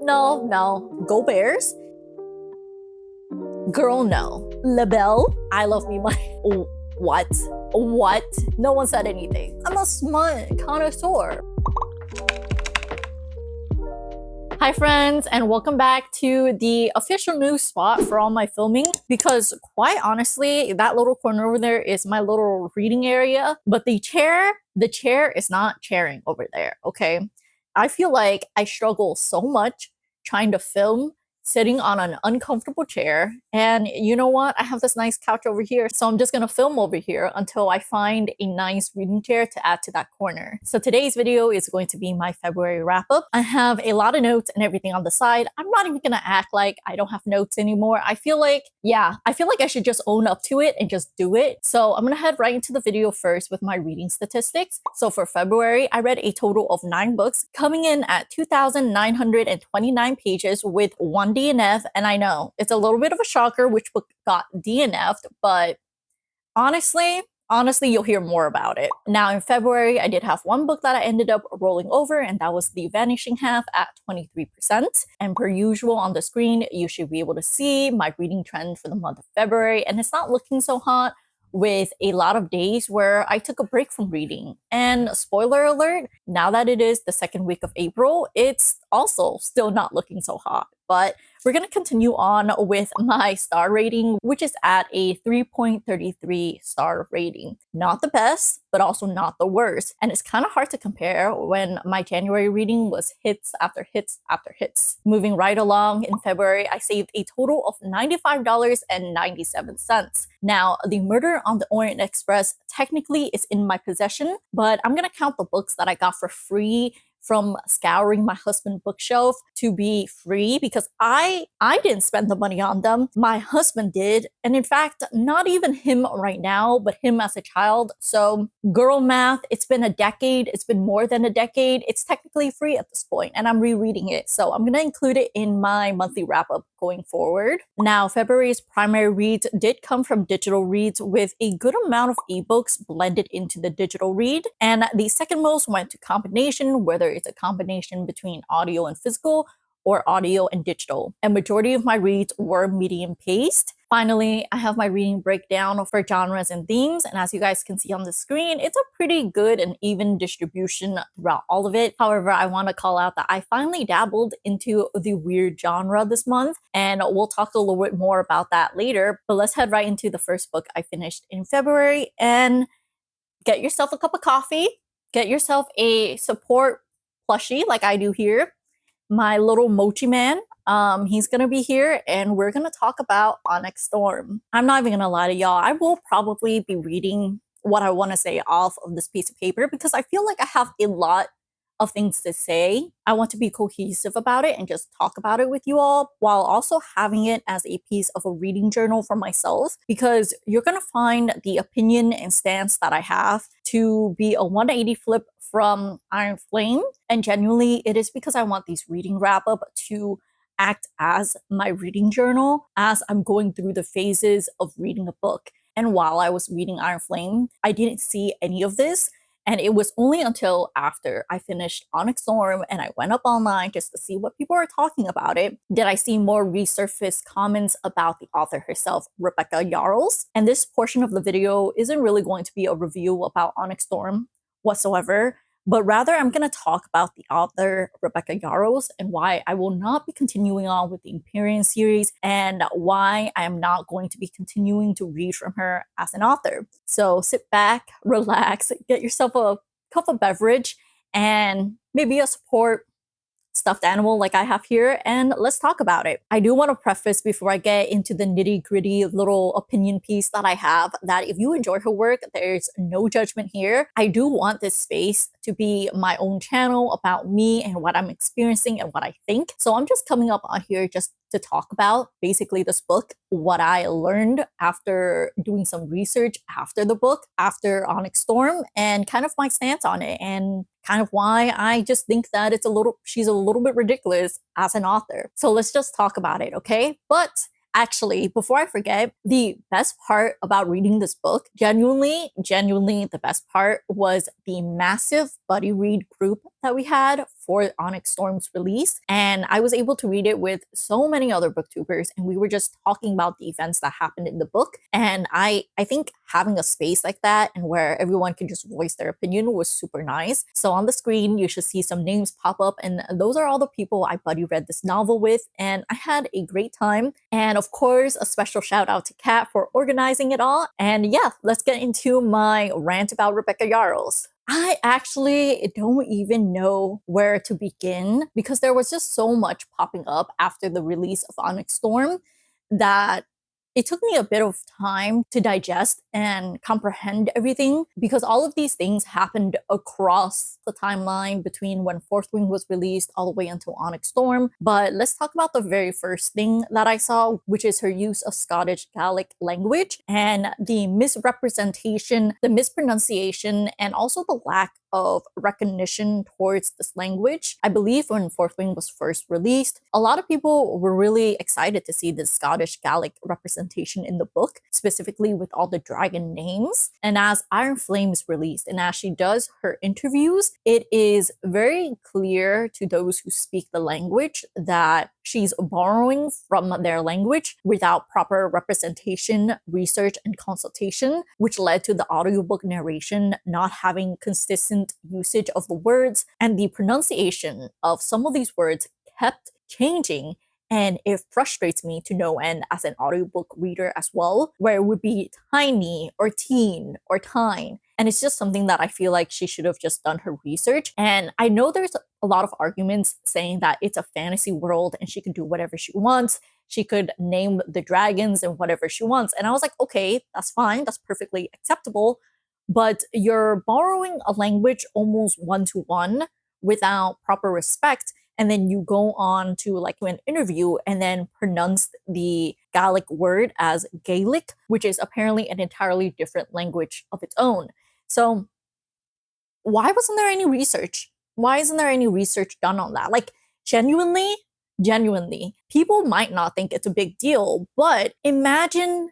No. Go Bears. Girl, no. Labelle. I love me my... What? No one said anything. I'm a smut connoisseur. Hi friends, and welcome back to the official news spot for all my filming, because quite honestly, that little corner over there is my little reading area, but the chair is not chairing over there, okay? I feel like I struggle so much trying to film sitting on an uncomfortable chair, and you know what? I have this nice couch over here, so I'm just gonna film over here until I find a nice reading chair to add to that corner. So today's video is going to be my February wrap-up. I have a lot of notes and everything on the side. I'm not even gonna act like I don't have notes anymore. I feel like I should just own up to it and just do it. So I'm gonna head right into the video first with my reading statistics. So for February, I read a total of 9 books, coming in at 2,929 pages with 1 DNF, and I know it's a little bit of a shocker which book got DNF'd, but honestly, you'll hear more about it. Now in February, I did have 1 book that I ended up rolling over, and that was The Vanishing Half at 23%. And per usual on the screen, you should be able to see my reading trend for the month of February, and it's not looking so hot, with a lot of days where I took a break from reading. And spoiler alert, now that it is the 2nd week of April, it's also still not looking so hot. But we're going to continue on with my star rating, which is at a 3.33 star rating. Not the best, but also not the worst. And it's kind of hard to compare when my January reading was hits after hits after hits. Moving right along, in February, I saved a total of $95.97. Now, The Murder on the Orient Express technically is in my possession, but I'm going to count the books that I got for free from scouring my husband's bookshelf to be free, because I didn't spend the money on them. My husband did, and in fact, not even him right now, but him as a child. So girl math, it's been a decade, it's been more than a decade. It's technically free at this point, and I'm rereading it. So I'm gonna include it in my monthly wrap-up going forward. Now, February's primary reads did come from digital reads, with a good amount of ebooks blended into the digital read. And the second most went to combination, whether it's a combination between audio and physical or audio and digital. And majority of my reads were medium paced. Finally, I have my reading breakdown for genres and themes, and as you guys can see on the screen, it's a pretty good and even distribution throughout all of it. However, I want to call out that I finally dabbled into the weird genre this month, and we'll talk a little bit more about that later. But let's head right into the first book I finished in February, and get yourself a cup of coffee, get yourself a support plushie like I do here. My little mochi man, he's gonna be here, and we're gonna talk about Onyx Storm. I'm not even gonna lie to y'all, I will probably be reading what I want to say off of this piece of paper, because I feel like I have a lot of things to say. I want to be cohesive about it and just talk about it with you all, while also having it as a piece of a reading journal for myself, because you're gonna find the opinion and stance that I have to be a 180 flip from Iron Flame, and genuinely it is because I want these reading wrap-up to act as my reading journal as I'm going through the phases of reading a book. And while I was reading Iron Flame, I didn't see any of this. And it was only until after I finished Onyx Storm and I went up online just to see what people are talking about it, did I see more resurfaced comments about the author herself, Rebecca Yarros. And this portion of the video isn't really going to be a review about Onyx Storm whatsoever, but rather I'm going to talk about the author, Rebecca Yarros, and why I will not be continuing on with the Empyrean series, and why I am not going to be continuing to read from her as an author. So sit back, relax, get yourself a cup of beverage, and maybe a support stuffed animal like I have here, and let's talk about it. I do want to preface before I get into the nitty-gritty little opinion piece that I have, that if you enjoy her work, there's no judgment here. I do want this space to be my own channel about me and what I'm experiencing and what I think. So I'm just coming up on here just to talk about basically this book, what I learned after doing some research after the book, after Onyx Storm, and kind of my stance on it, and kind of why I just think that she's a little bit ridiculous as an author. So let's just talk about it, okay? But actually, before I forget, the best part about reading this book, genuinely the best part was the massive buddy read group that we had before Onyx Storm's release, and I was able to read it with so many other booktubers, and we were just talking about the events that happened in the book. And I think having a space like that and where everyone can just voice their opinion was super nice. So on the screen, you should see some names pop up, and those are all the people I buddy read this novel with, and I had a great time. And of course, a special shout out to Kat for organizing it all. And yeah, let's get into my rant about Rebecca Yarros. I actually don't even know where to begin because there was just so much popping up after the release of Onyx Storm that it took me a bit of time to digest and comprehend everything because all of these things happened across the timeline between when Fourth Wing was released all the way until Onyx Storm. But let's talk about the very first thing that I saw, which is her use of Scottish Gaelic language and the misrepresentation, the mispronunciation, and also the lack of recognition towards this language. I believe when Fourth Wing was first released, a lot of people were really excited to see the Scottish Gaelic representation in the book, specifically with all the dragon names. And as Iron Flame is released and as she does her interviews, it is very clear to those who speak the language that she's borrowing from their language without proper representation, research, and consultation, which led to the audiobook narration not having consistent usage of the words, and the pronunciation of some of these words kept changing. And it frustrates me to no end as an audiobook reader as well, where it would be tiny or teen or tine. And it's just something that I feel like she should have just done her research. And I know there's a lot of arguments saying that it's a fantasy world and she can do whatever she wants. She could name the dragons and whatever she wants. And I was like, okay, that's fine. That's perfectly acceptable. But you're borrowing a language almost one-to-one without proper respect. And then you go on to like an interview and then pronounce the Gaelic word as Gaelic, which is apparently an entirely different language of its own. So why wasn't there any research? Why isn't there any research done on that? Like genuinely, people might not think it's a big deal, but imagine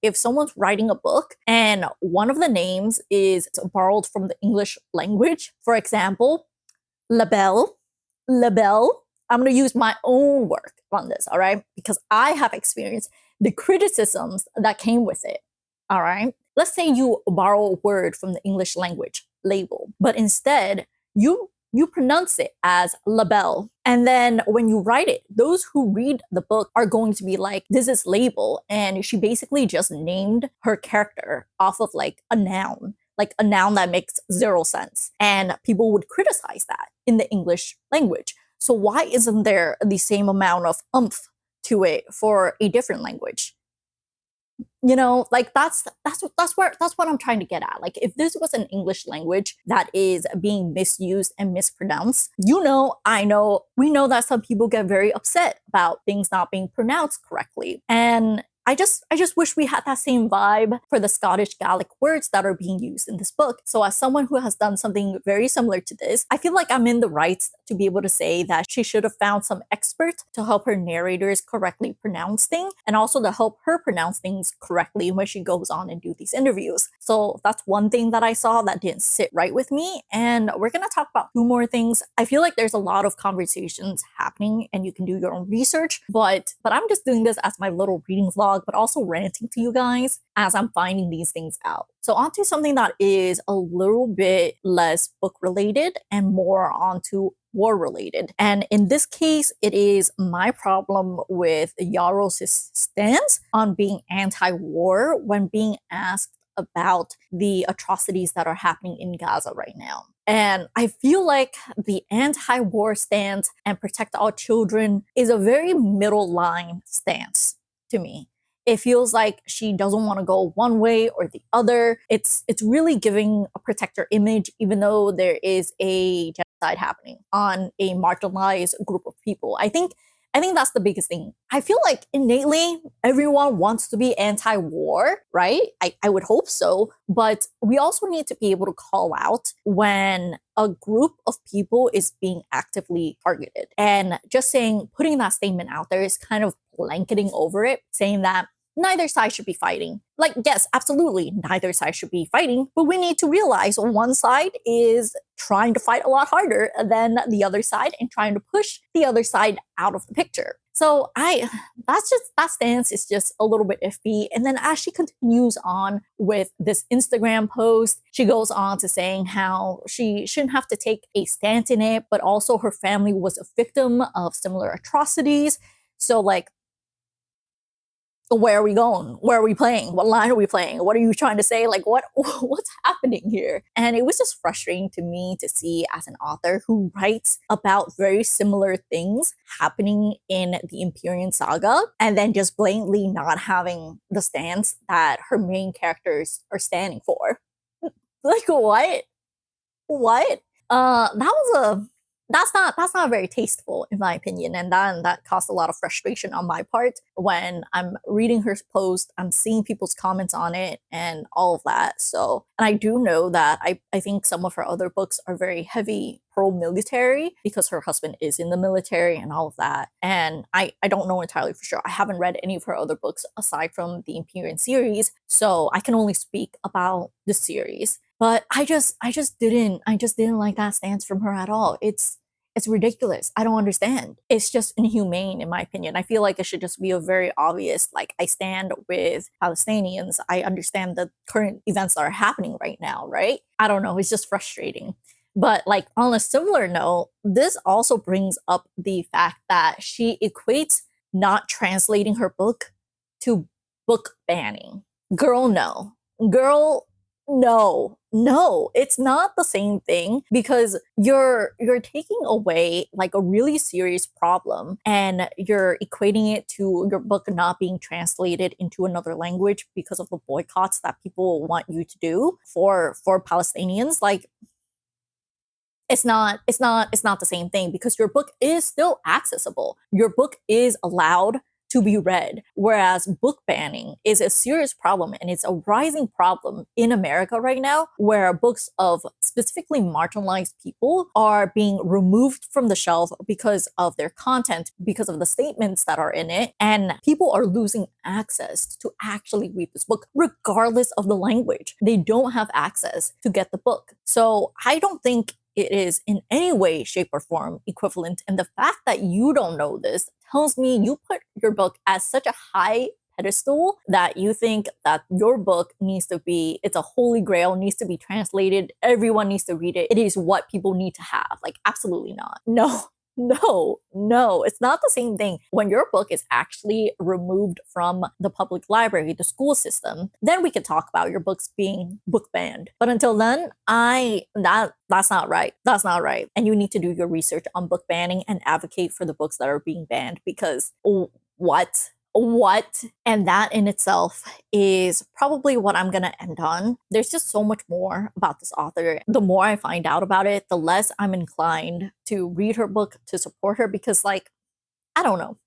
if someone's writing a book and one of the names is borrowed from the English language. For example, label. I'm going to use my own work on this, all right? Because I have experienced the criticisms that came with it, all right? Let's say you borrow a word from the English language, label, but instead you pronounce it as label. And then when you write it, those who read the book are going to be like, this is label. And she basically just named her character off of like a noun that makes zero sense. And people would criticize that in the English language. So why isn't there the same amount of oomph to it for a different language? You know, like that's what I'm trying to get at. Like if this was an English language that is being misused and mispronounced, we know that some people get very upset about things not being pronounced correctly. And I just wish we had that same vibe for the Scottish Gaelic words that are being used in this book. So as someone who has done something very similar to this, I feel like I'm in the rights to be able to say that she should have found some expert to help her narrators correctly pronounce things and also to help her pronounce things correctly when she goes on and do these interviews. So that's one thing that I saw that didn't sit right with me. And we're going to talk about two more things. I feel like there's a lot of conversations happening and you can do your own research, but I'm just doing this as my little reading vlog, but also ranting to you guys as I'm finding these things out. So onto something that is a little bit less book related and more onto war related. And in this case, it is my problem with Yarros' stance on being anti-war when being asked about the atrocities that are happening in Gaza right now. And I feel like the anti-war stance and protect all children is a very middle line stance to me. It feels like she doesn't want to go one way or the other. It's really giving a protector image, even though there is a genocide happening on a marginalized group of people. I think that's the biggest thing. I feel like innately everyone wants to be anti-war, right? I would hope so. But we also need to be able to call out when a group of people is being actively targeted. And just putting that statement out there is kind of blanketing over it, saying that neither side should be fighting. Like, yes, absolutely, neither side should be fighting, but we need to realize one side is trying to fight a lot harder than the other side and trying to push the other side out of the picture. So that stance is just a little bit iffy. And then as she continues on with this Instagram post, she goes on to saying how she shouldn't have to take a stance in it, but also her family was a victim of similar atrocities. So like, where are we going? Where are we playing? What line are we playing? What are you trying to say? Like, what's happening here? And it was just frustrating to me to see as an author who writes about very similar things happening in the Empyrean saga and then just blatantly not having the stance that her main characters are standing for. Like, what? What? That's not very tasteful in my opinion, and that caused a lot of frustration on my part when I'm reading her post. I'm seeing people's comments on it and all of that. So, and I do know that I think some of her other books are very heavy pro-military because her husband is in the military and all of that. And I don't know entirely for sure. I haven't read any of her other books aside from the Empyrean series, so I can only speak about the series. But I just didn't like that stance from her at all. It's ridiculous. I don't understand. It's just inhumane in my opinion. I feel like it should just be a very obvious, like, I stand with Palestinians. I understand the current events that are happening right now, right? I don't know. It's just frustrating. But like on a similar note, this also brings up the fact that she equates not translating her book to book banning. Girl, no. Girl, no, it's not the same thing because you're taking away like a really serious problem and you're equating it to your book not being translated into another language because of the boycotts that people want you to do for Palestinians. Like, it's not the same thing because your book is still accessible. Your book is allowed to be read, whereas book banning is a serious problem, and it's a rising problem in America right now, where books of specifically marginalized people are being removed from the shelf because of their content, because of the statements that are in it, and people are losing access to actually read this book regardless of the language. They don't have access to get the book. So I don't think it is in any way, shape, or form equivalent. And the fact that you don't know this tells me you put your book as such a high pedestal that you think that your book needs to be, it's a holy grail, needs to be translated, everyone needs to read it, it is what people need to have. Like, absolutely not. No, it's not the same thing. When your book is actually removed from the public library, the school system, then we can talk about your books being book banned. But until then, that's not right. That's not right. And you need to do your research on book banning and advocate for the books that are being banned because what? And that in itself is probably what I'm gonna end on. There's just so much more about this author. The more I find out about it, the less I'm inclined to read her book, to support her, because like, I don't know.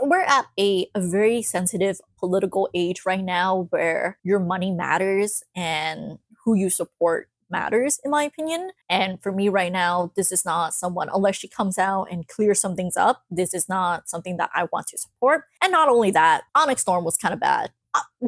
We're at a very sensitive political age right now where your money matters and who you support matters, in my opinion. And for me right now, this is not someone, unless she comes out and clears some things up, this is not something that I want to support. And not only that, Onyx Storm was kind of bad.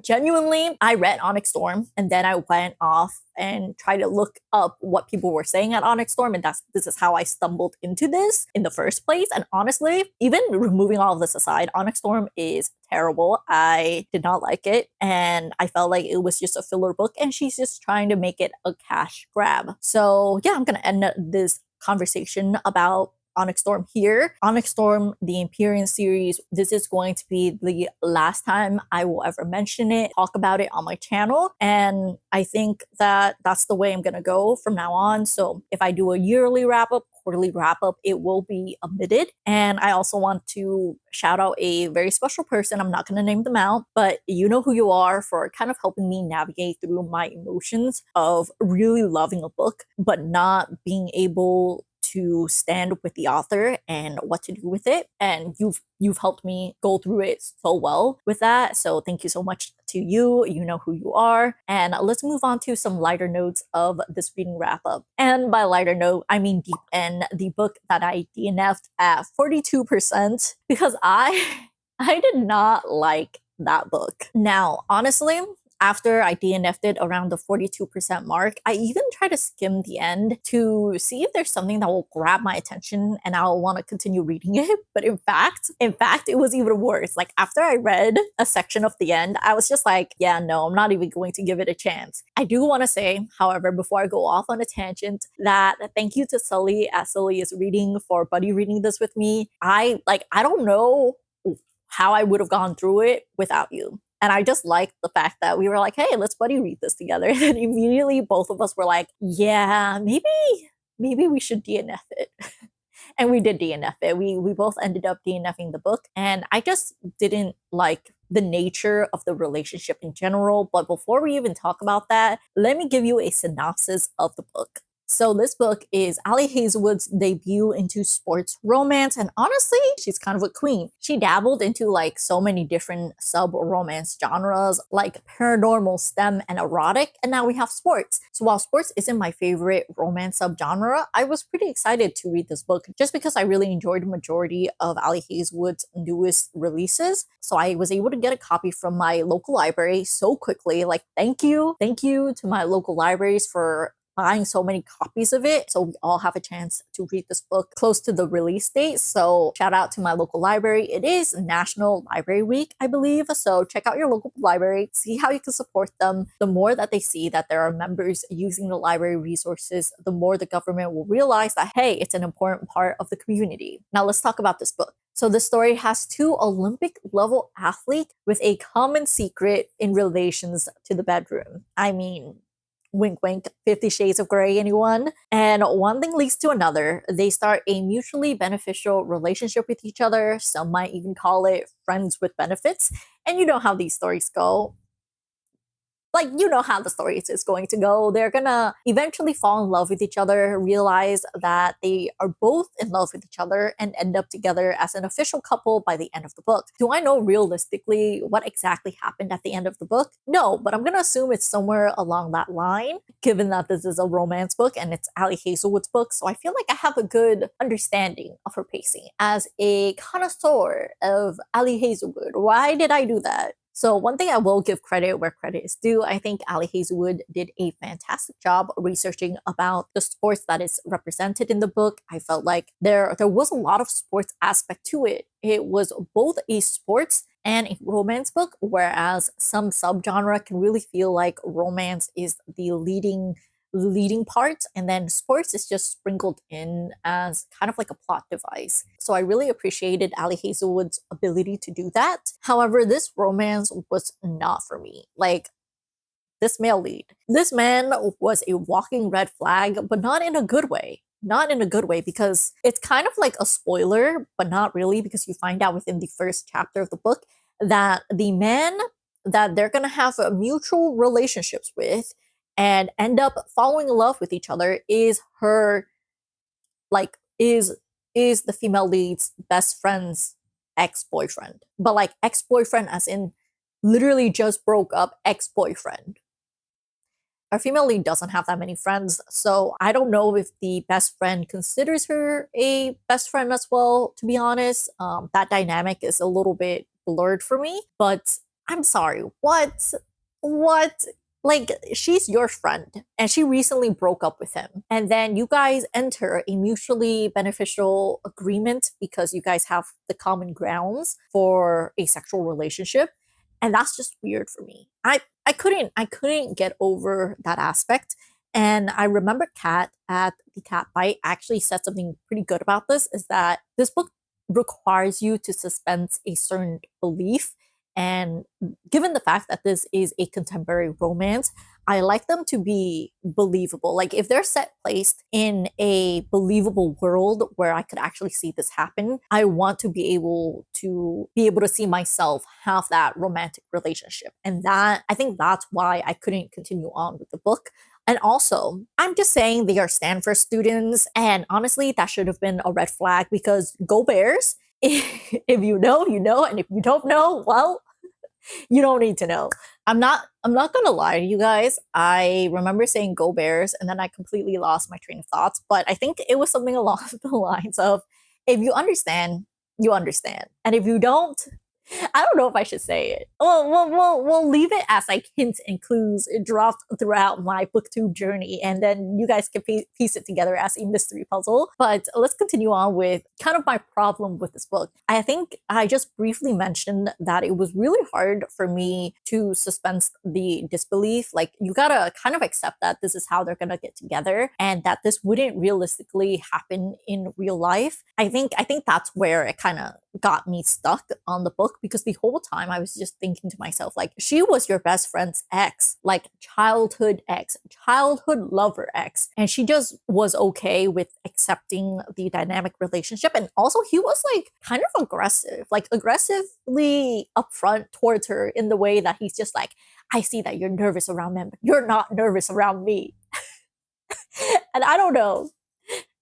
Genuinely, I read Onyx Storm and then I went off and tried to look up what people were saying at Onyx Storm, and this is how I stumbled into this in the first place. And honestly, even removing all of this aside, Onyx Storm is terrible. I did not like it, and I felt like it was just a filler book, and she's just trying to make it a cash grab. So yeah, I'm gonna end this conversation about Onyx Storm here. Onyx Storm, the Empyrean series, this is going to be the last time I will ever mention it, talk about it on my channel. And I think that that's the way I'm going to go from now on. So if I do a yearly wrap up, quarterly wrap up, it will be omitted. And I also want to shout out a very special person. I'm not going to name them out, but you know who you are, for kind of helping me navigate through my emotions of really loving a book, but not being able to stand with the author and what to do with it. And you've helped me go through it so well with that. So thank you so much to you. You know who you are. And let's move on to some lighter notes of this reading wrap up. And by lighter note, I mean Deep End, the book that I DNF'd at 42% because I did not like that book. Now, honestly, after I DNF'd it around the 42% mark, I even try to skim the end to see if there's something that will grab my attention and I'll want to continue reading it. But in fact, it was even worse. Like after I read a section of the end, I was just like, yeah, no, I'm not even going to give it a chance. I do want to say, however, before I go off on a tangent, that thank you to Sully as Sully is reading for buddy reading this with me. I don't know how I would have gone through it without you. And I just liked the fact that we were like, hey, let's buddy read this together. And immediately both of us were like, yeah, maybe we should DNF it. And we did DNF it. We both ended up DNFing the book. And I just didn't like the nature of the relationship in general. But before we even talk about that, let me give you a synopsis of the book. So this book is Ali Hazelwood's debut into sports romance, and honestly, she's kind of a queen. She dabbled into like so many different sub-romance genres like paranormal, STEM, and erotic, and now we have sports. So while sports isn't my favorite romance sub-genre, I was pretty excited to read this book just because I really enjoyed the majority of Ali Hazelwood's newest releases. So I was able to get a copy from my local library so quickly. Like, thank you to my local libraries for buying so many copies of it so we all have a chance to read this book close to the release date. So shout out to my local library. It is National Library Week, I believe. So check out your local library, see how you can support them. The more that they see that there are members using the library resources, the more the government will realize that, hey, it's an important part of the community. Now let's talk about this book. So the story has two Olympic level athletes with a common secret in relations to the bedroom. I mean, wink wink, 50 Shades of Grey, anyone? And one thing leads to another. They start a mutually beneficial relationship with each other. Some might even call it friends with benefits. And you know how these stories go. Like, you know how the story is going to go. They're gonna eventually fall in love with each other, realize that they are both in love with each other, and end up together as an official couple by the end of the book. Do I know realistically what exactly happened at the end of the book? No, but I'm gonna assume it's somewhere along that line, given that this is a romance book and it's Ali Hazelwood's book. So I feel like I have a good understanding of her pacing. As a connoisseur of Ali Hazelwood, why did I do that? So one thing I will give credit where credit is due, I think Ali Hazelwood did a fantastic job researching about the sports that is represented in the book. I felt like there was a lot of sports aspect to it. It was both a sports and a romance book, whereas some subgenre can really feel like romance is the leading part, and then sports is just sprinkled in as kind of like a plot device. So I really appreciated Ali Hazelwood's ability to do that. However, this romance was not for me. Like, this male lead. This man was a walking red flag, but not in a good way. Not in a good way, because it's kind of like a spoiler, but not really, because you find out within the first chapter of the book that the man that they're gonna have mutual relationships with and end up falling in love with each other is her, like, is the female lead's best friend's ex-boyfriend. But like ex-boyfriend as in literally just broke up ex-boyfriend. Our female lead doesn't have that many friends, so I don't know if the best friend considers her a best friend as well, to be honest. That dynamic is a little bit blurred for me, but I'm sorry, what? Like, she's your friend, and she recently broke up with him. And then you guys enter a mutually beneficial agreement because you guys have the common grounds for a sexual relationship. And that's just weird for me. I couldn't get over that aspect. And I remember Kat at the Cat Bite actually said something pretty good about this, is that this book requires you to suspend a certain belief. And given the fact that this is a contemporary romance, I like them to be believable. Like, if they're set placed in a believable world where I could actually see this happen, I want to be able to see myself have that romantic relationship. And that, I think that's why I couldn't continue on with the book. And also, I'm just saying they are Stanford students, and honestly, that should have been a red flag, because go Bears. If you know, you know, and if you don't know, well, you don't need to know. I'm not gonna lie to you guys. I remember saying go Bears, and then I completely lost my train of thoughts. But I think it was something along the lines of, if you understand, you understand. And if you don't, I don't know if I should say it. We'll leave it as like hints and clues dropped throughout my booktube journey, and then you guys can piece it together as a mystery puzzle. But let's continue on with kind of my problem with this book. I think I just briefly mentioned that it was really hard for me to suspend the disbelief. Like, you gotta kind of accept that this is how they're gonna get together, and that this wouldn't realistically happen in real life. I think that's where it kind of got me stuck on the book, because the whole time I was just thinking to myself, like, she was your best friend's ex, like childhood ex, childhood lover ex, and she just was okay with accepting the dynamic relationship. And also, he was like kind of aggressive, like aggressively upfront towards her, in the way that he's just like, I see that you're nervous around men, but you're not nervous around me. And I don't know.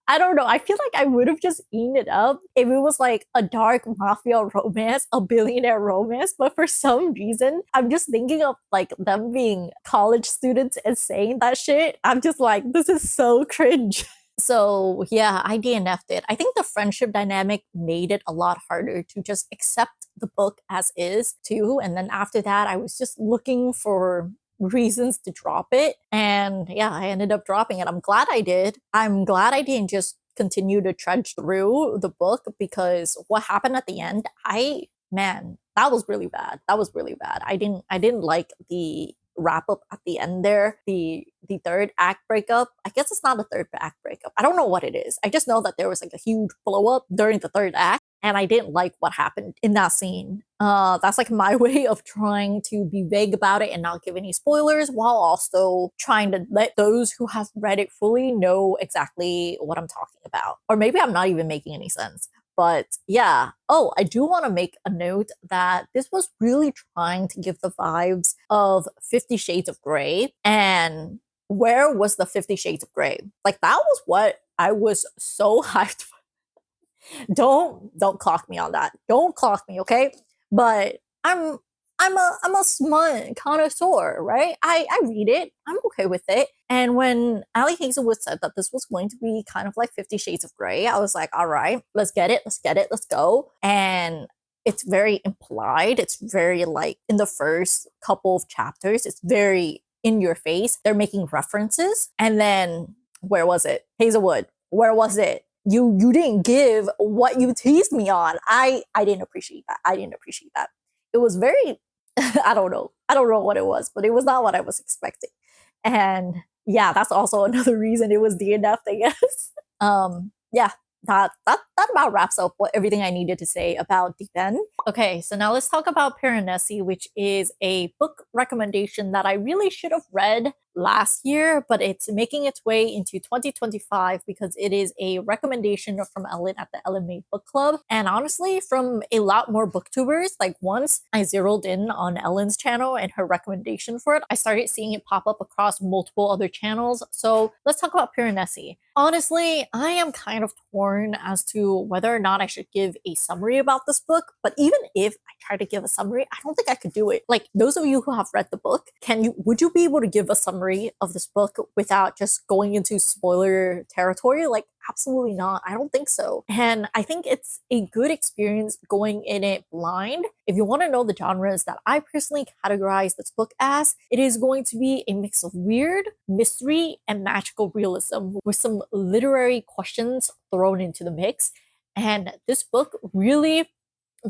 I don't know. I feel like I would have just eaten it up if it was like a dark mafia romance, a billionaire romance. But for some reason, I'm just thinking of like them being college students and saying that shit. I'm just like, this is so cringe. So yeah, I DNF'd it. I think the friendship dynamic made it a lot harder to just accept the book as is too. And then after that, I was just looking for reasons to drop it. And yeah, I ended up dropping it. I'm glad I did. I'm glad I didn't just continue to trudge through the book, because what happened at the end, man, that was really bad. That was really bad. I didn't like the wrap up at the end there, the third act breakup. I guess it's not a third act breakup. I don't know what it is. I just know that there was like a huge blow up during the third act, and I didn't like what happened in that scene. That's like my way of trying to be vague about it and not give any spoilers, while also trying to let those who have read it fully know exactly what I'm talking about. Or maybe I'm not even making any sense. But yeah. Oh, I do want to make a note that this was really trying to give the vibes of 50 Shades of Grey. And where was the 50 Shades of Grey? Like, that was what I was so hyped for. Don't clock me on that. Don't clock me, okay? But I'm a smut connoisseur, right? I read it. I'm okay with it. And when Ali Hazelwood said that this was going to be kind of like 50 Shades of Grey, I was like, all right, let's get it, let's go. And it's very implied. It's very like in the first couple of chapters, it's very in your face. They're making references. And then where was it? Hazelwood, where was it? You didn't give what you teased me on. I didn't appreciate that. I didn't appreciate that. It was very I don't know. I don't know what it was, but it was not what I was expecting. And yeah, that's also another reason it was DNF, I guess. Yeah, that about wraps up everything I needed to say about Deep End. Okay, so now let's talk about Piranesi, which is a book recommendation that I really should have read last year, but it's making its way into 2025 because it is a recommendation from Ellen at the Ellen May Book Club. And honestly, from a lot more booktubers, like once I zeroed in on Ellen's channel and her recommendation for it, I started seeing it pop up across multiple other channels. So let's talk about Piranesi. Honestly, I am kind of torn as to whether or not I should give a summary about this book, but even if I try to give a summary, I don't think I could do it. Like, those of you who have read the book, would you be able to give a summary of this book without just going into spoiler territory? Like, absolutely not. I don't think so. And I think it's a good experience going in it blind. If you want to know the genres that I personally categorize this book as, it is going to be a mix of weird, mystery, and magical realism with some literary questions thrown into the mix. And this book really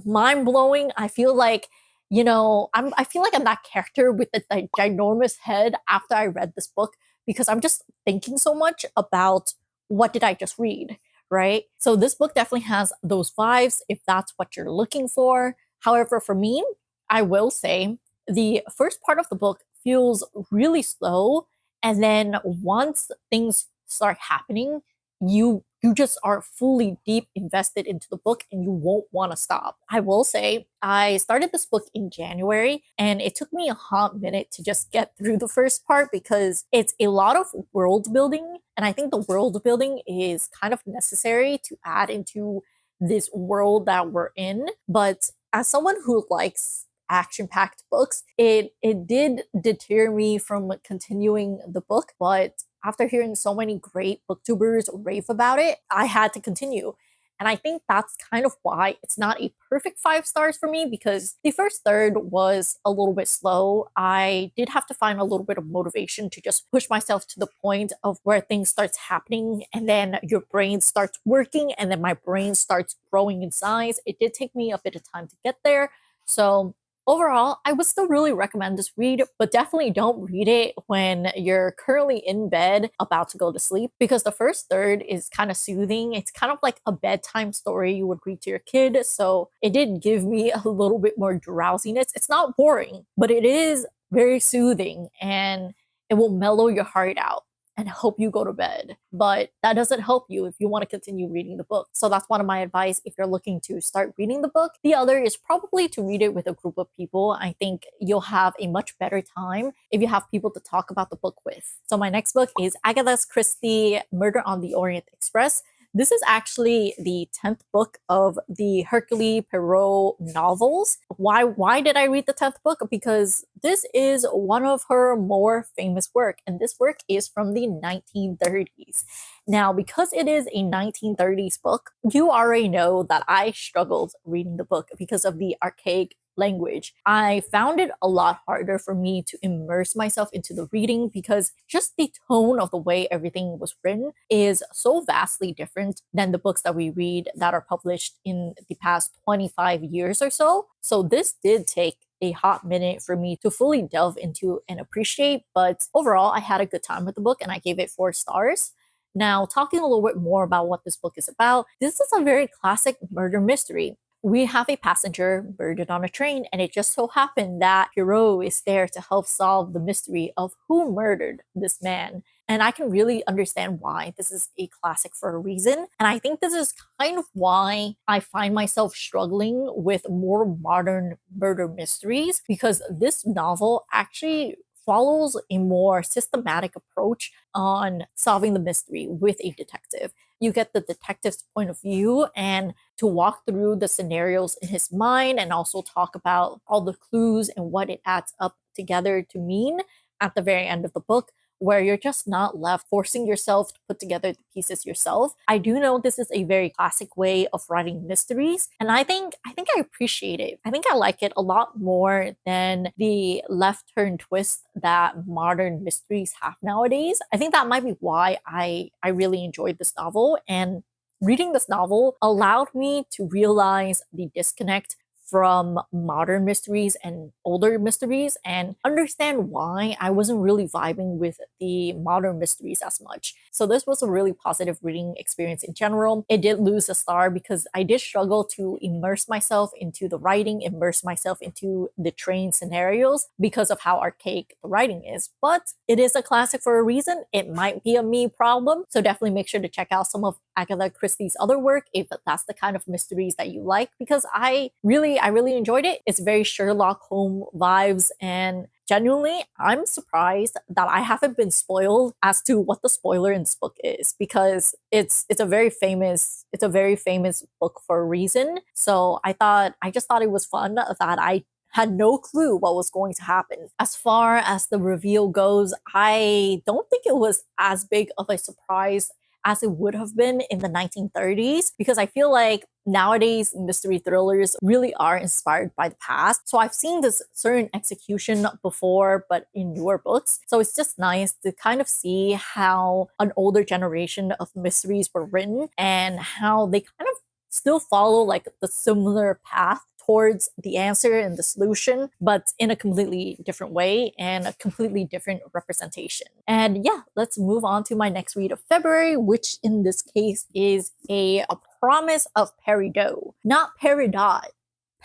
mind-blowing. I feel like, I feel like I'm that character with the ginormous head after I read this book, because I'm just thinking so much about what did I just read, right? So this book definitely has those vibes if that's what you're looking for. However, for me, I will say the first part of the book feels really slow, and then once things start happening, you just are fully deep invested into the book and you won't want to stop. I will say I started this book in January and it took me a hot minute to just get through the first part because it's a lot of world building, and I think the world building is kind of necessary to add into this world that we're in. But as someone who likes action-packed books, it did deter me from continuing the book, but after hearing so many great booktubers rave about it, I had to continue. And I think that's kind of why it's not a perfect 5 stars for me, because the first third was a little bit slow. I did have to find a little bit of motivation to just push myself to the point of where things starts happening, and then your brain starts working, and then my brain starts growing in size. It did take me a bit of time to get there. So overall, I would still really recommend this read, but definitely don't read it when you're currently in bed about to go to sleep, because the first third is kind of soothing. It's kind of like a bedtime story you would read to your kid. So it did give me a little bit more drowsiness. It's not boring, but it is very soothing, and it will mellow your heart out and help you go to bed. But that doesn't help you if you want to continue reading the book. So that's one of my advice if you're looking to start reading the book. The other is probably to read it with a group of people. I think you'll have a much better time if you have people to talk about the book with. So my next book is Agatha's Christie, Murder on the Orient Express. This is actually the 10th book of the Hercule Poirot novels. Why did I read the 10th book? Because this is one of her more famous work, and this work is from the 1930s. Now, because it is a 1930s book, you already know that I struggled reading the book because of the archaic language. I found it a lot harder for me to immerse myself into the reading because just the tone of the way everything was written is so vastly different than the books that we read that are published in the past 25 years or so. So this did take a hot minute for me to fully delve into and appreciate, but overall I had a good time with the book and I gave it 4 stars. Now, talking a little bit more about what this book is about, this is a very classic murder mystery. We have a passenger murdered on a train, and it just so happened that Poirot is there to help solve the mystery of who murdered this man. And I can really understand why this is a classic for a reason. And I think this is kind of why I find myself struggling with more modern murder mysteries, because this novel actually follows a more systematic approach on solving the mystery with a detective. You get the detective's point of view and to walk through the scenarios in his mind and also talk about all the clues and what it adds up together to mean at the very end of the book, where you're just not left forcing yourself to put together the pieces yourself. I do know this is a very classic way of writing mysteries, and I think I appreciate it. I think I like it a lot more than the left turn twist that modern mysteries have nowadays. I think that might be why I really enjoyed this novel, and reading this novel allowed me to realize the disconnect from modern mysteries and older mysteries and understand why I wasn't really vibing with the modern mysteries as much. So this was a really positive reading experience in general. It did lose a star because I did struggle to immerse myself into the writing, immerse myself into the train scenarios because of how archaic the writing is. But it is a classic for a reason. It might be a me problem. So definitely make sure to check out some of Agatha Christie's other work if that's the kind of mysteries that you like, because I really enjoyed it. It's very Sherlock Holmes vibes, and genuinely, I'm surprised that I haven't been spoiled as to what the spoiler in this book is, because it's a very famous book for a reason. So I just thought it was fun that I had no clue what was going to happen. As far as the reveal goes, I don't think it was as big of a surprise as it would have been in the 1930s, because I feel like nowadays mystery thrillers really are inspired by the past. So I've seen this certain execution before, but in newer books. So it's just nice to kind of see how an older generation of mysteries were written and how they kind of still follow like the similar path towards the answer and the solution, but in a completely different way and a completely different representation. And yeah, let's move on to my next read of February, which in this case is a Promise of Peridot, not peridot,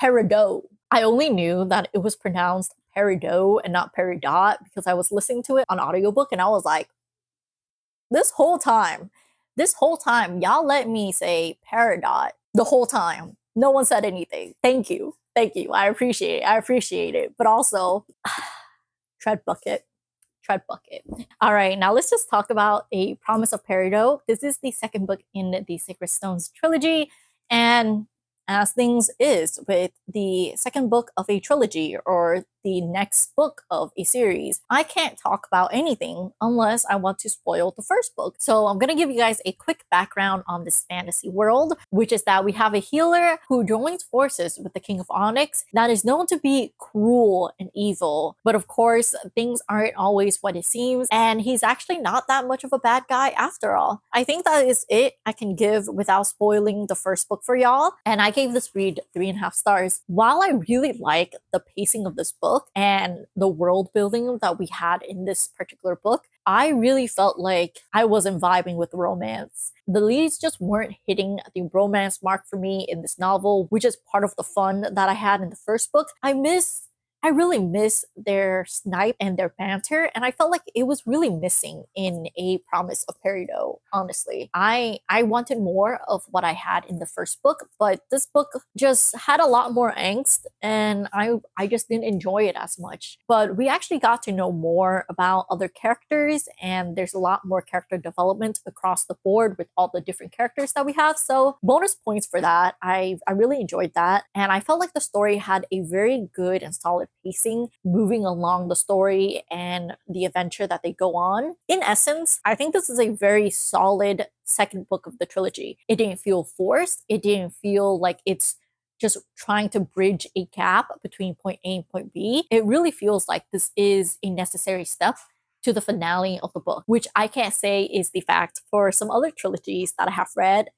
peridot. I only knew that it was pronounced peridot and not peridot because I was listening to it on audiobook and I was like, this whole time, y'all let me say peridot the whole time. No one said anything. Thank you. Thank you. I appreciate it. I appreciate it. But also, tread bucket. Tread bucket. All right, now let's just talk about A Promise of Peridot. This is the second book in the Sacred Stones trilogy. And as things is with the second book of a trilogy, or the next book of a series. I can't talk about anything unless I want to spoil the first book. So I'm gonna give you guys a quick background on this fantasy world, which is that we have a healer who joins forces with the King of Onyx that is known to be cruel and evil. But of course, things aren't always what it seems, and he's actually not that much of a bad guy after all. I think that is it I can give without spoiling the first book for y'all, and I gave this read 3.5 stars. While I really like the pacing of this book and the world building that we had in this particular book, I really felt like I wasn't vibing with the romance. The leads just weren't hitting the romance mark for me in this novel, which is part of the fun that I had in the first book. I really miss their snipe and their banter, and I felt like it was really missing in A Promise of Peridot, honestly. I wanted more of what I had in the first book, but this book just had a lot more angst, and I just didn't enjoy it as much. But we actually got to know more about other characters, and there's a lot more character development across the board with all the different characters that we have, so bonus points for that. I really enjoyed that, and I felt like the story had a very good and solid pacing moving along the story and the adventure that they go on. In essence, I think this is a very solid second book of the trilogy. It didn't feel forced. It didn't feel like it's just trying to bridge a gap between point A and point B. It really feels like this is a necessary step to the finale of the book, which I can't say is the fact for some other trilogies that I have read.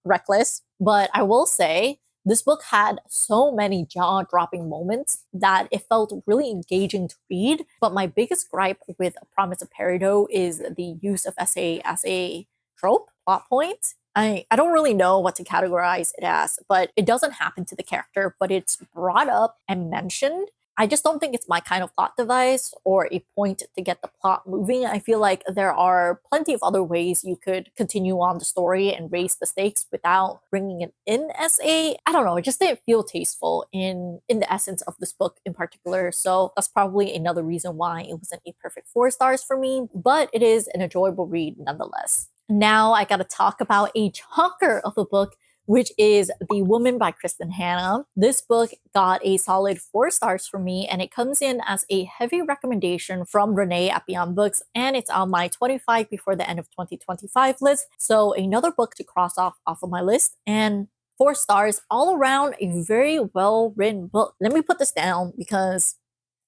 Reckless. But I will say this book had so many jaw-dropping moments that it felt really engaging to read. But my biggest gripe with A Promise of Peridot is the use of SA as a trope, plot point. I don't really know what to categorize it as, but it doesn't happen to the character, but it's brought up and mentioned. I just don't think it's my kind of plot device or a point to get the plot moving. I feel like there are plenty of other ways you could continue on the story and raise the stakes without bringing it in as I don't know, it just didn't feel tasteful in the essence of this book in particular. So that's probably another reason why it wasn't a perfect 4 stars for me, but it is an enjoyable read nonetheless. Now I gotta talk about a chonker of the book, which is The Woman by Kristin Hannah. This book got a solid 4 stars for me, and it comes in as a heavy recommendation from Renee at Beyond Books, and it's on my 25 before the end of 2025 list. So another book to cross off of my list, and 4 stars all around, a very well written book. Let me put this down because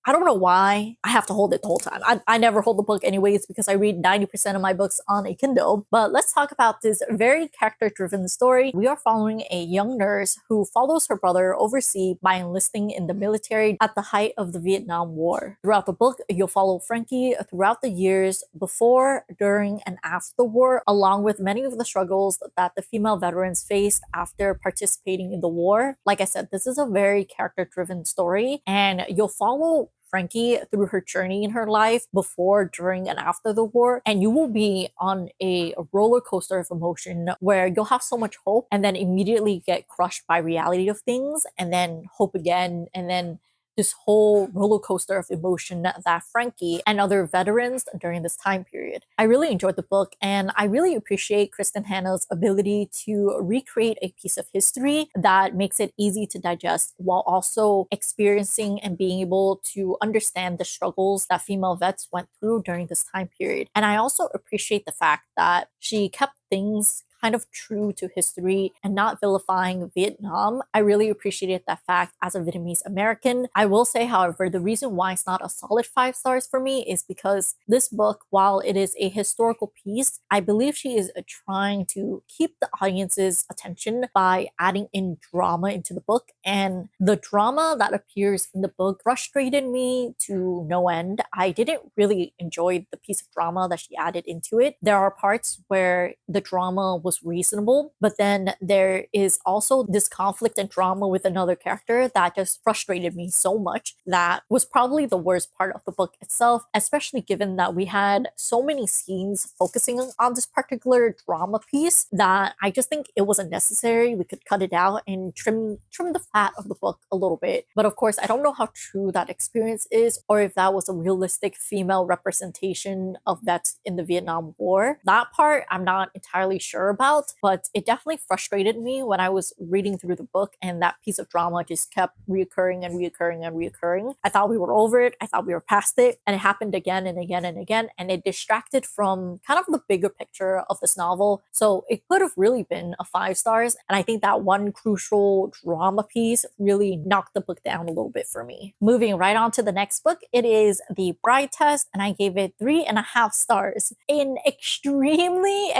I don't know why I have to hold it the whole time. I never hold the book anyways because I read 90% of my books on a Kindle. But let's talk about this very character-driven story. We are following a young nurse who follows her brother overseas by enlisting in the military at the height of the Vietnam War. Throughout the book, you'll follow Frankie throughout the years before, during, and after the war, along with many of the struggles that the female veterans faced after participating in the war. Like I said, this is a very character-driven story, and you'll follow Frankie through her journey in her life before, during, and after the war. And you will be on a roller coaster of emotion where you'll have so much hope and then immediately get crushed by reality of things, and then hope again, and then this whole roller coaster of emotion that Frankie and other veterans during this time period. I really enjoyed the book, and I really appreciate Kristin Hannah's ability to recreate a piece of history that makes it easy to digest while also experiencing and being able to understand the struggles that female vets went through during this time period. And I also appreciate the fact that she kept things kind of true to history and not vilifying Vietnam. I really appreciated that fact as a Vietnamese American. I will say, however, the reason why it's not a solid 5 stars for me is because this book, while it is a historical piece, I believe she is trying to keep the audience's attention by adding in drama into the book. And the drama that appears in the book frustrated me to no end. I didn't really enjoy the piece of drama that she added into it. There are parts where the drama was reasonable, but then there is also this conflict and drama with another character that just frustrated me so much. That was probably the worst part of the book itself, especially given that we had so many scenes focusing on this particular drama piece that I just think it wasn't necessary. We could cut it out and trim the fat of the book a little bit. But of course, I don't know how true that experience is, or if that was a realistic female representation of vets in the Vietnam War. That part I'm not entirely sure, about, but it definitely frustrated me when I was reading through the book and that piece of drama just kept reoccurring and reoccurring and reoccurring. I thought we were over it, I thought we were past it, and it happened again and again and again, and it distracted from kind of the bigger picture of this novel. So it could have really been a 5 stars, and I think that one crucial drama piece really knocked the book down a little bit for me. Moving right on to the next book, it is The Bride Test, and I gave it 3.5 stars. An extremely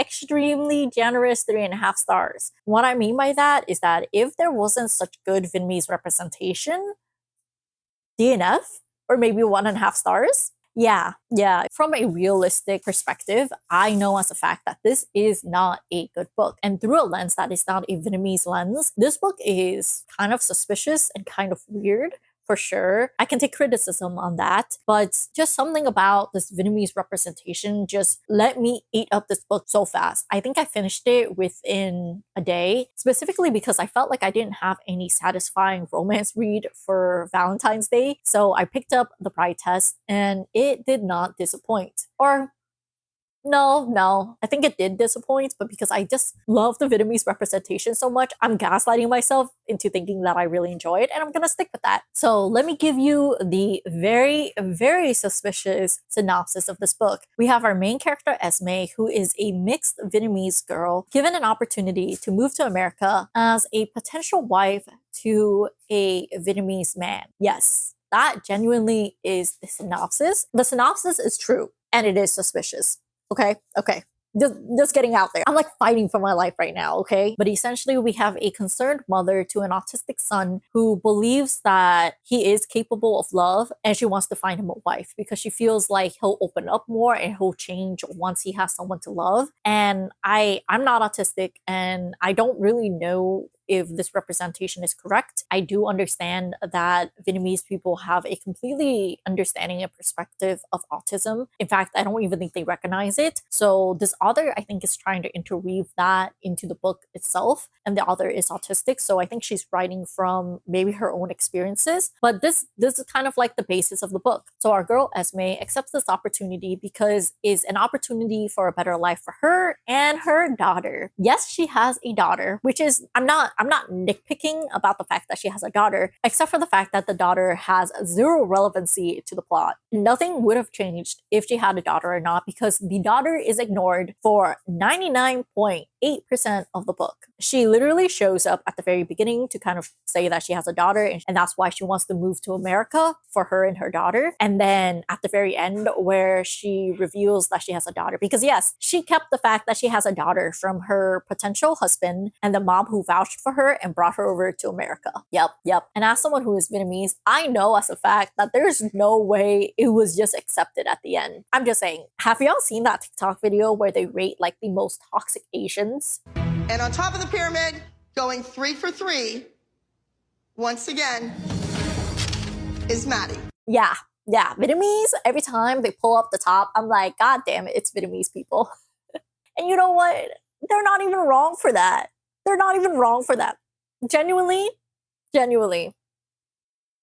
generous 3.5 stars. What I mean by that is that if there wasn't such good Vietnamese representation, DNF, or maybe 1.5 stars. Yeah. From a realistic perspective, I know as a fact that this is not a good book. And through a lens that is not a Vietnamese lens, this book is kind of suspicious and kind of weird. For sure. I can take criticism on that, but just something about this Vietnamese representation just let me eat up this book so fast. I think I finished it within a day, specifically because I felt like I didn't have any satisfying romance read for Valentine's Day. So I picked up The Bride Test and it did not disappoint. Or no, I think it did disappoint, but because I just love the Vietnamese representation so much, I'm gaslighting myself into thinking that I really enjoy it, and I'm gonna stick with that. So let me give you the very suspicious synopsis of this book. We have our main character, Esme, who is a mixed Vietnamese girl given an opportunity to move to America as a potential wife to a Vietnamese man. Yes, that genuinely is the synopsis. The synopsis is true, and it is suspicious. Okay. Just getting out there. I'm like fighting for my life right now, okay? But essentially, we have a concerned mother to an autistic son who believes that he is capable of love and she wants to find him a wife because she feels like he'll open up more and he'll change once he has someone to love. And I'm not autistic and I don't really know if this representation is correct. I do understand that Vietnamese people have a completely understanding and perspective of autism. In fact, I don't even think they recognize it. So this author, I think, is trying to interweave that into the book itself. And the author is autistic. So I think she's writing from maybe her own experiences. But this is kind of like the basis of the book. So our girl, Esme, accepts this opportunity because it's an opportunity for a better life for her and her daughter. Yes, she has a daughter, which is, I'm not nitpicking about the fact that she has a daughter, except for the fact that the daughter has zero relevancy to the plot. Nothing would have changed if she had a daughter or not, because the daughter is ignored for 99.8% of the book. She literally shows up at the very beginning to kind of say that she has a daughter, and that's why she wants to move to America for her and her daughter. And then at the very end, where she reveals that she has a daughter, because yes, she kept the fact that she has a daughter from her potential husband and the mom who vouched for her and brought her over to America. Yep. And as someone who is Vietnamese, I know as a fact that there's no way it was just accepted at the end. I'm just saying, have y'all seen that TikTok video where they rate like the most toxic Asians? And on top of the pyramid, going 3 for 3, once again, is Maddie. Yeah. Vietnamese, every time they pull up the top, I'm like, God damn it, it's Vietnamese people. And you know what? They're not even wrong for that. Genuinely.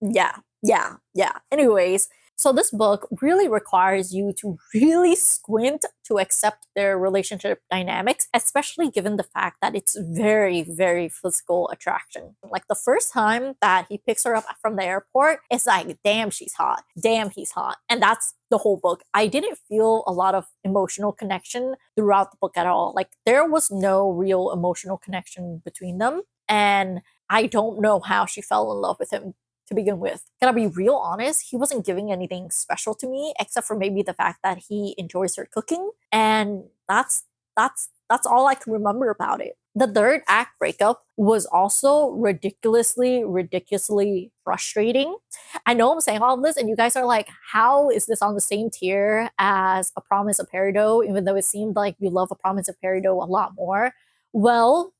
Yeah. Anyways, so this book really requires you to really squint to accept their relationship dynamics, especially given the fact that it's very physical attraction. Like the first time that he picks her up from the airport, it's like, damn, she's hot. Damn, he's hot. And that's the whole book. I didn't feel a lot of emotional connection throughout the book at all. Like there was no real emotional connection between them. And I don't know how she fell in love with him to begin with. Can I be real honest? He wasn't giving anything special to me, except for maybe the fact that he enjoys her cooking. And that's all I can remember about it. The third act breakup was also ridiculously frustrating. I know I'm saying all of this and you guys are like, how is this on the same tier as A Promise of Peridot, even though it seemed like you love A Promise of Peridot a lot more? Well,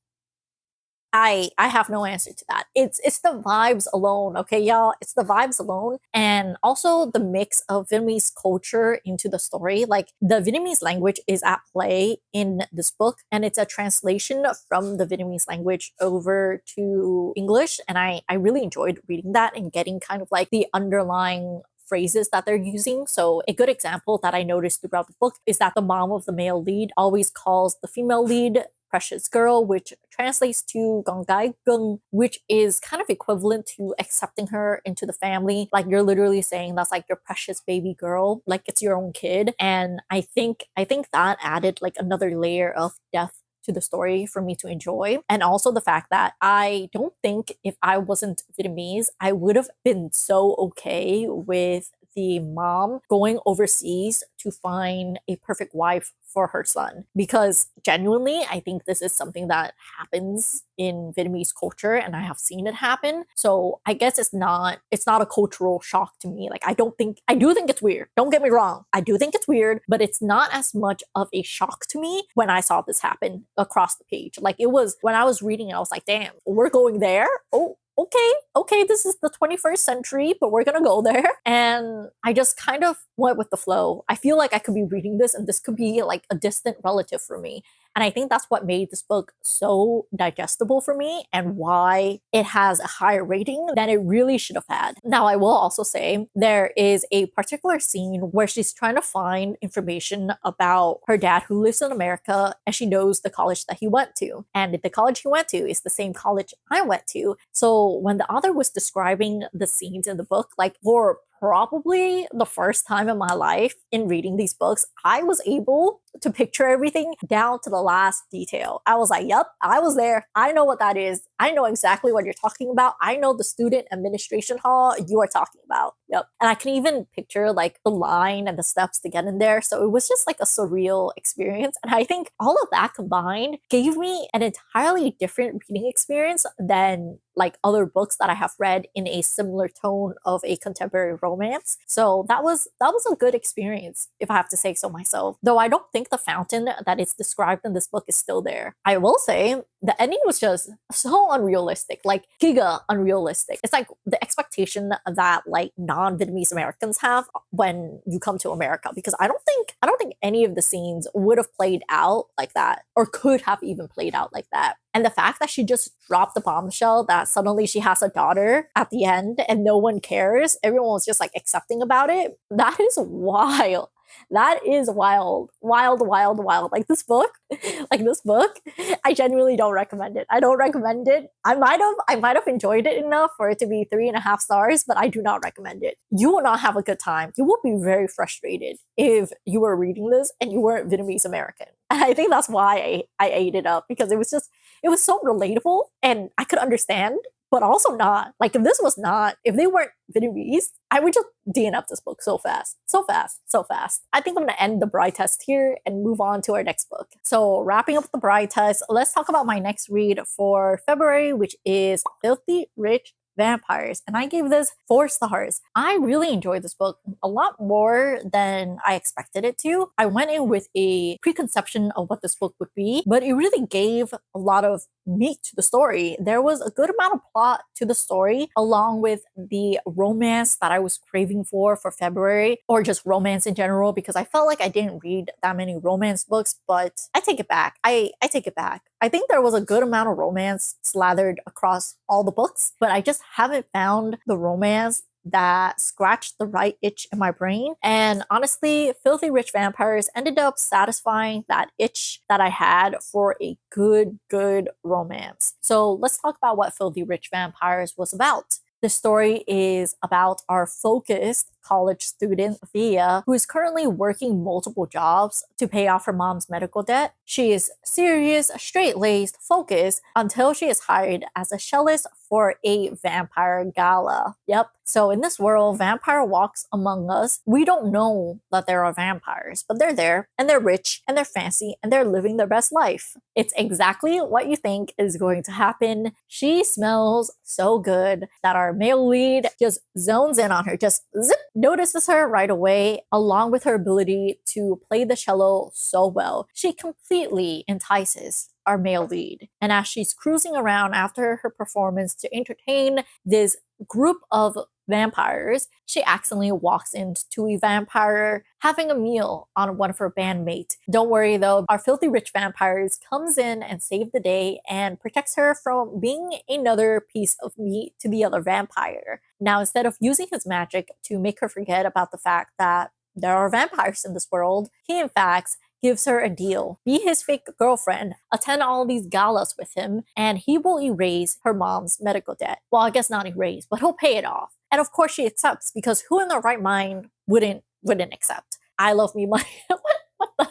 I have no answer to that. It's the vibes alone, okay, y'all? It's the vibes alone. And also the mix of Vietnamese culture into the story. Like the Vietnamese language is at play in this book, and it's a translation from the Vietnamese language over to English. And I really enjoyed reading that and getting kind of like the underlying phrases that they're using. So a good example that I noticed throughout the book is that the mom of the male lead always calls the female lead precious girl, which translates to Gongai Gung, which is kind of equivalent to accepting her into the family. Like you're literally saying that's like your precious baby girl, like it's your own kid. And I think that added like another layer of depth to the story for me to enjoy. And also the fact that I don't think if I wasn't Vietnamese, I would have been so okay with the mom going overseas to find a perfect wife for her son, because genuinely I think this is something that happens in Vietnamese culture and I have seen it happen. So I guess it's not a cultural shock to me. Like I do think it's weird. Don't get me wrong. I do think it's weird, but it's not as much of a shock to me when I saw this happen across the page. Like it was when I was reading it, I was like, damn, we're going there? Oh, okay, this is the 21st century, but we're gonna go there. And I just kind of went with the flow. I feel like I could be reading this and this could be like a distant relative for me. And I think that's what made this book so digestible for me and why it has a higher rating than it really should have had. Now, I will also say there is a particular scene where she's trying to find information about her dad who lives in America and she knows the college that he went to. And the college he went to is the same college I went to. So when the author was describing the scenes in the book, like for probably the first time in my life in reading these books, I was able to picture everything down to the last detail. I was like, yep, I was there. I know what that is. I know exactly what you're talking about. I know the student administration hall you are talking about. Yep. And I can even picture like the line and the steps to get in there. So it was just like a surreal experience. And I think all of that combined gave me an entirely different reading experience than like other books that I have read in a similar tone of a contemporary romance. So that was a good experience, if I have to say so myself. Though I don't think the fountain that is described in this book is still there. I will say the ending was just so unrealistic, like giga unrealistic. It's like the expectation that like non-Vietnamese Americans have when you come to America, because I don't think any of the scenes would have played out like that or could have even played out like that. And the fact that she just dropped the bombshell that suddenly she has a daughter at the end and no one cares, everyone was just like accepting about it, that is wild. That is wild. Like this book, I genuinely don't recommend it. I don't recommend it. I might have enjoyed it enough for it to be 3.5 stars, but I do not recommend it. You will not have a good time. You will be very frustrated if you were reading this and you weren't Vietnamese American. And I think that's why I ate it up, because it was so relatable and I could understand, but also not. Like if they weren't Vietnamese, I would just DNF this book so fast. I think I'm gonna end the Bride test here and move on to our next book. So wrapping up the Bride test, let's talk about my next read for February, which is Filthy Rich Vampires, and I gave this 4 stars. I really enjoyed this book a lot more than I expected it to. I went in with a preconception of what this book would be, but it really gave a lot of meat to the story. There was a good amount of plot to the story, along with the romance that I was craving for February, or just romance in general, because I felt like I didn't read that many romance books, but I take it back. I take it back. I think there was a good amount of romance slathered across all the books, but I just haven't found the romance that scratched the right itch in my brain. And honestly, Filthy Rich Vampires ended up satisfying that itch that I had for a good romance. So let's talk about what Filthy Rich Vampires was about. The story is about our focused college student, Thea, who is currently working multiple jobs to pay off her mom's medical debt. She is serious, straight-laced, focused until she is hired as a cellist for a vampire gala. Yep. So in this world, vampire walks among us. We don't know that there are vampires, but they're there and they're rich and they're fancy and they're living their best life. It's exactly what you think is going to happen. She smells so good that our male lead just zones in on her, just zip, notices her right away, along with her ability to play the cello so well. She completely entices our male lead. And as she's cruising around after her performance to entertain this group of vampires, she accidentally walks into a vampire having a meal on one of her bandmates. Don't worry though, our Filthy Rich Vampires comes in and saves the day and protects her from being another piece of meat to the other vampire. Now, instead of using his magic to make her forget about the fact that there are vampires in this world, he in fact gives her a deal. Be his fake girlfriend, attend all these galas with him, and he will erase her mom's medical debt. Well, I guess not erase, but he'll pay it off. And of course she accepts, because who in their right mind wouldn't accept? I love me money. what the?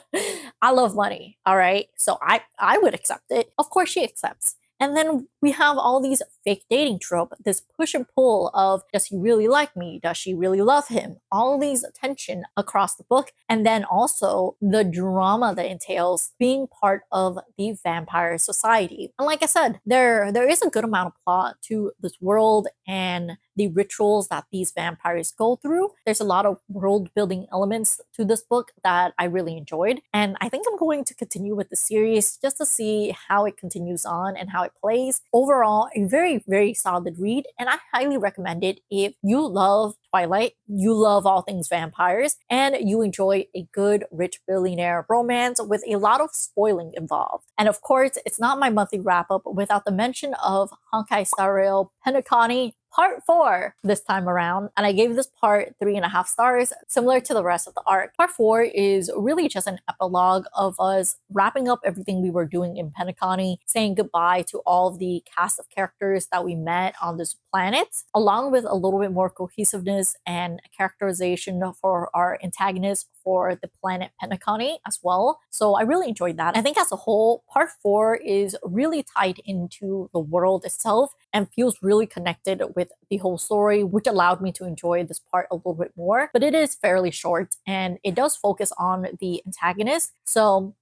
I love money, all right? So I would accept it. Of course she accepts. And then we have all these fake dating trope, this push and pull of, does he really like me? Does she really love him? All these tension across the book. And then also the drama that entails being part of the vampire society. And like I said, there is a good amount of plot to this world and the rituals that these vampires go through. There's a lot of world building elements to this book that I really enjoyed. And I think I'm going to continue with the series just to see how it continues on and how it plays. Overall, a very, very solid read. And I highly recommend it if you love Twilight, you love all things vampires, and you enjoy a good, rich billionaire romance with a lot of spoiling involved. And of course, it's not my monthly wrap up without the mention of Honkai Star Rail Penacony Part 4 this time around, and I gave this part 3.5 stars, similar to the rest of the arc. Part 4 is really just an epilogue of us wrapping up everything we were doing in Penacony, saying goodbye to all of the cast of characters that we met on this planet, along with a little bit more cohesiveness and characterization for our antagonist for the planet Penacony as well. So I really enjoyed that. I think as a whole, part 4 is really tied into the world itself and feels really connected with the whole story, which allowed me to enjoy this part a little bit more. But it is fairly short and it does focus on the antagonist. So,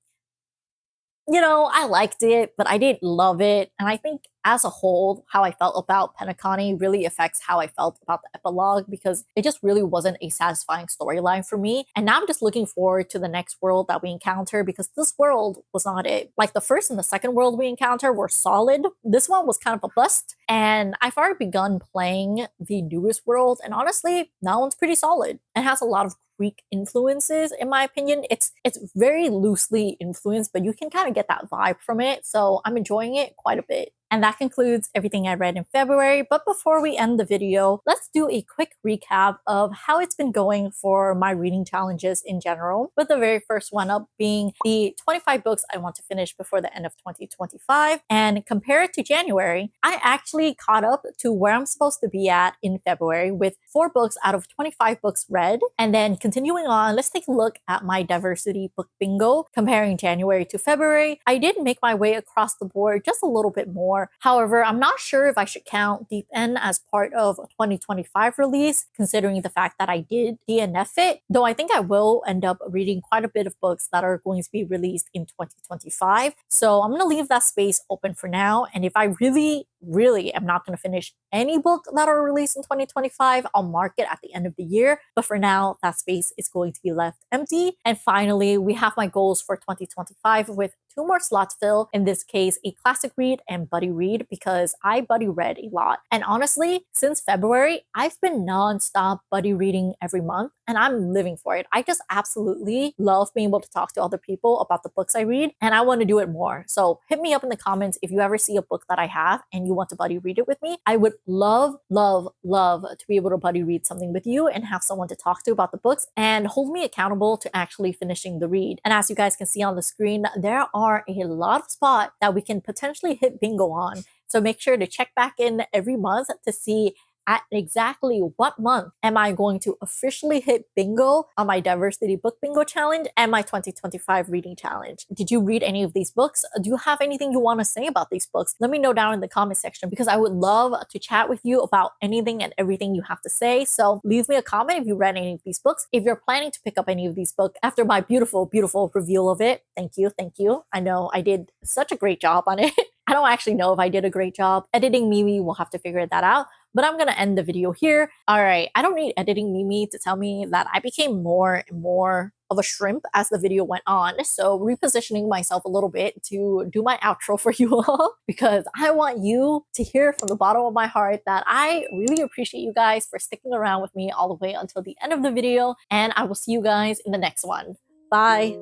you know, I liked it, but I didn't love it. And I think as a whole, how I felt about Penacony really affects how I felt about the epilogue, because it just really wasn't a satisfying storyline for me. And now I'm just looking forward to the next world that we encounter, because this world was not it. Like the first and the second world we encounter were solid. This one was kind of a bust. And I've already begun playing the newest world, and honestly, that one's pretty solid. It has a lot of Greek influences, in my opinion. It's very loosely influenced, but you can kind of get that vibe from it. So I'm enjoying it quite a bit. And that concludes everything I read in February. But before we end the video, let's do a quick recap of how it's been going for my reading challenges in general, with the very first one up being the 25 books I want to finish before the end of 2025. And compare it to January, I actually caught up to where I'm supposed to be at in February with 4 books out of 25 books read. And then continuing on, let's take a look at my diversity book bingo. Comparing January to February, I did make my way across the board just a little bit more. However, I'm not sure if I should count Deep End as part of a 2025 release, considering the fact that I did DNF it, though I think I will end up reading quite a bit of books that are going to be released in 2025. So I'm going to leave that space open for now. And if I really am not going to finish any book that are released in 2025, I'll mark it at the end of the year. But for now, that space is going to be left empty. And finally, we have my goals for 2025 with 2 more slots filled. In this case, a classic read and buddy read, because I buddy read a lot. And honestly, since February, I've been nonstop buddy reading every month, and I'm living for it. I just absolutely love being able to talk to other people about the books I read, and I want to do it more. So hit me up in the comments if you ever see a book that I have and you want to buddy read it with me. I would love to be able to buddy read something with you and have someone to talk to about the books and hold me accountable to actually finishing the read. And as you guys can see on the screen, there are a lot of spots that we can potentially hit bingo on. So make sure to check back in every month to see at exactly what month am I going to officially hit bingo on my diversity book bingo challenge and my 2025 reading challenge. Did you read any of these books? Do you have anything you want to say about these books? Let me know down in the comment section, because I would love to chat with you about anything and everything you have to say. So leave me a comment if you read any of these books. If you're planning to pick up any of these books after my beautiful reveal of it, thank you. I know I did such a great job on it. I don't actually know if I did a great job. Editing Mimi will have to figure that out. But I'm going to end the video here. All right, I don't need editing Mimi to tell me that I became more and more of a shrimp as the video went on. So repositioning myself a little bit to do my outro for you all, because I want you to hear from the bottom of my heart that I really appreciate you guys for sticking around with me all the way until the end of the video. And I will see you guys in the next one. Bye.